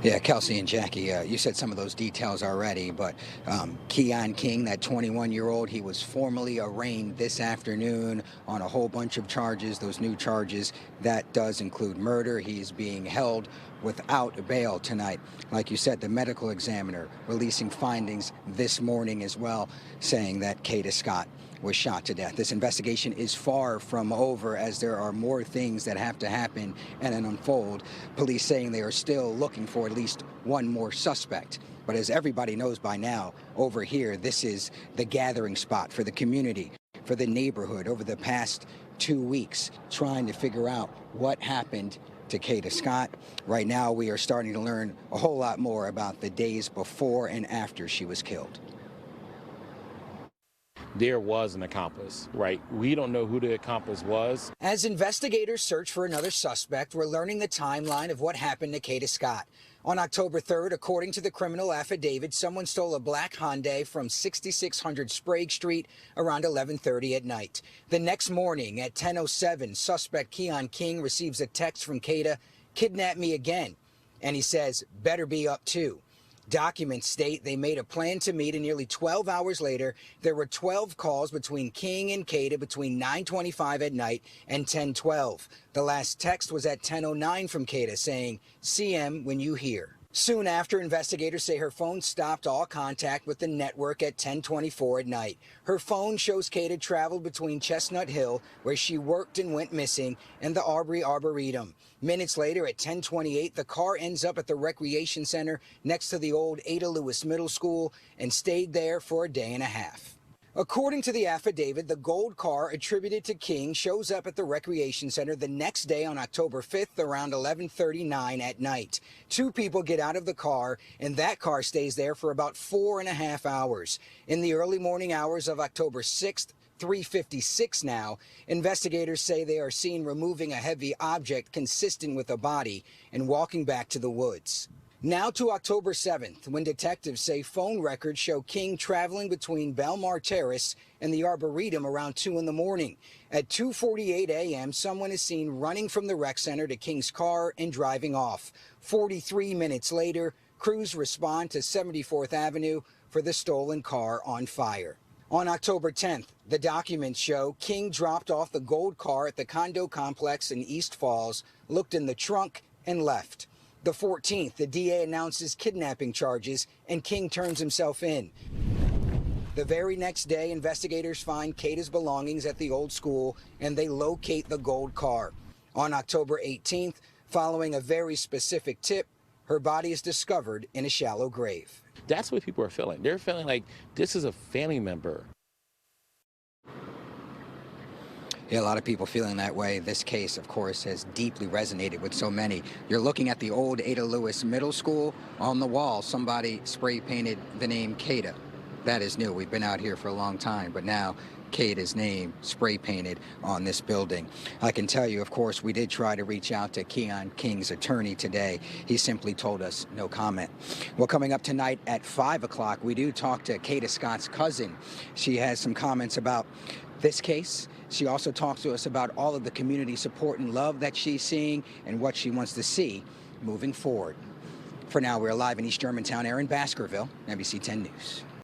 Yeah, Kelsey and Jackie, you said some of those details already, but Keon King, that 21-year-old, he was formally arraigned this afternoon on a whole bunch of charges, those new charges. That does include murder. He's being held without bail tonight. Like you said, the medical examiner releasing findings this morning as well, saying that Kada Scott was shot to death. This investigation is far from over, as there are more things that have to happen and unfold. Police saying they are still looking for at least one more suspect. But as everybody knows by now, over here, this is the gathering spot for the community, for the neighborhood over the past 2 weeks, trying to figure out what happened to Kada Scott. Right now, we are starting to learn a whole lot more about the days before and after she was killed. There was an accomplice, right? We don't know who the accomplice was. As investigators search for another suspect, we're learning the timeline of what happened to Kada Scott. On October 3rd, according to the criminal affidavit, someone stole a black Hyundai from 6600 Sprague Street around 11:30 at night. The next morning at 10:07, suspect Keon King receives a text from Kada, "Kidnap me again." And he says, "Better be up too." Documents state they made a plan to meet, and nearly 12 hours later, there were 12 calls between King and Kada between 9:25 at night and 10:12. The last text was at 10:09 from Kada saying, "CM when you hear." Soon after, investigators say her phone stopped all contact with the network at 10:24 at night. Her phone shows Kada traveled between Chestnut Hill, where she worked and went missing, and the Aubrey Arboretum. Minutes later, at 10:28, the car ends up at the recreation center next to the old Ada Lewis Middle School and stayed there for a day and a half. According to the affidavit, the gold car attributed to King shows up at the recreation center the next day on October 5th around 11:39 at night. Two people get out of the car, and that car stays there for about 4.5 hours. In the early morning hours of October 6th, 3:56 now, investigators say they are seen removing a heavy object consistent with a body and walking back to the woods. Now to October 7th, when detectives say phone records show King traveling between Belmar Terrace and the Arboretum around 2 in the morning. At 2:48 a.m., someone is seen running from the rec center to King's car and driving off. 43 minutes later, crews respond to 74th Avenue for the stolen car on fire. On October 10th, the documents show King dropped off the gold car at the condo complex in East Falls, looked in the trunk, and left. The 14th, the DA announces kidnapping charges, and King turns himself in. The very next day, investigators find Kada's belongings at the old school, and they locate the gold car. On October 18th, following a very specific tip, her body is discovered in a shallow grave. That's what people are feeling. They're feeling like this is a family member. Yeah, a lot of people feeling that way. This case, of course, has deeply resonated with so many. You're looking at the old Ada Lewis Middle School. On the wall, somebody spray painted the name Kada. That is new. We've been out here for a long time, but now Kada's name spray painted on this building. I can tell you, of course, we did try to reach out to Keon King's attorney today. He simply told us no comment. Well, coming up tonight at 5 o'clock, we do talk to Kada Scott's cousin. She has some comments about this case. She also talks to us about all of the community support and love that she's seeing and what she wants to see moving forward. For now, we're live in East Germantown, Baskerville, NBC 10 News.